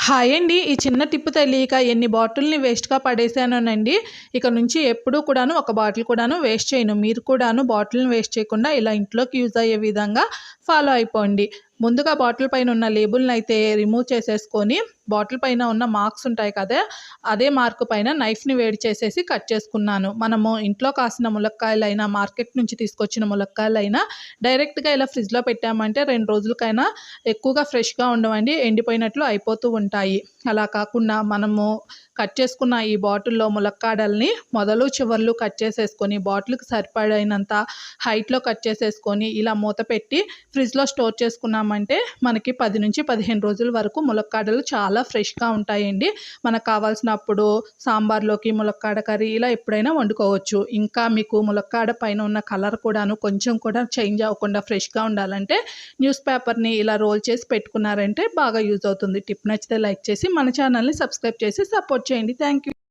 Hi అండి. ఈ చిన్న టిప్ తెలియక ఎన్ని బాటిల్‌ని వేస్ట్‌గా పడేసానోనండి. ఇక నుంచి ఎప్పుడూ కూడాను ఒక బాటిల్ కూడాను వేస్ట్ చేయను. మీరు కూడాను బాటిల్‌ని వేస్ట్ చేయకుండా ఇలా ఇంట్లోకి యూజ్ అయ్యే విధంగా ఫాలో అయిపోండి. ముందుగా బాటిల్ పైన ఉన్న లేబుల్‌నయితే రిమూవ్ చేసేసుకొని, బాటిల్ పైన ఉన్న మార్క్స్ ఉంటాయి కదా! అదే మార్క్ పైన నైఫ్‌ని వేడి చేసేసి కట్ చేసుకున్నాను. మనము ఇంట్లో కాసిన ములక్కాయలైనా, మార్కెట్ నుంచి తీసుకొచ్చిన ములక్కాయలైనా డైరెక్ట్‌గా ఇలా ఫ్రిడ్జ్‌లో పెట్టామంటే 2 రోజులకైనా ఎక్కువగా ఫ్రెష్‌గా ఉండవండి. ఎండిపోయినట్లు అయిపోతూ ఉంటాయి. అలా కాకుండా మనము కట్ చేసుకున్న ఈ బాటిల్‌లో ములక్కాడల్ని మొదలు, చివర్లు కట్ చేసేసుకొని, బాటిల్‌కి సరిపడినంత హైట్‌లో కట్ చేసేసుకొని, ఇలా మూత పెట్టి ఫ్రిడ్జ్‌లో స్టోర్ చేసుకున్నామంటే మనకి 10-15 రోజుల వరకు ములక్కాడలు చాలా ఫ్రెష్‌గా ఉంటాయండి. మనకు కావాల్సినప్పుడు సాంబార్‌లోకి ములక్కాడ కర్రీ ఇలా ఎప్పుడైనా వండుకోవచ్చు. ఇంకా మీకు ములక్కాడ పైన ఉన్న కలర్ కూడాను కొంచెం కూడా చేంజ్ అవ్వకుండా ఫ్రెష్‌గా ఉండాలంటే న్యూస్ పేపర్‌ని ఇలా రోల్ చేసి పెట్టుకున్నారంటే బాగా యూజ్ అవుతుంది. టిప్ నచ్చితే లైక్ చేసి మన ఛానల్‌ని సబ్స్క్రైబ్ చేసి సపోర్ట్ చేయండి. Thank you.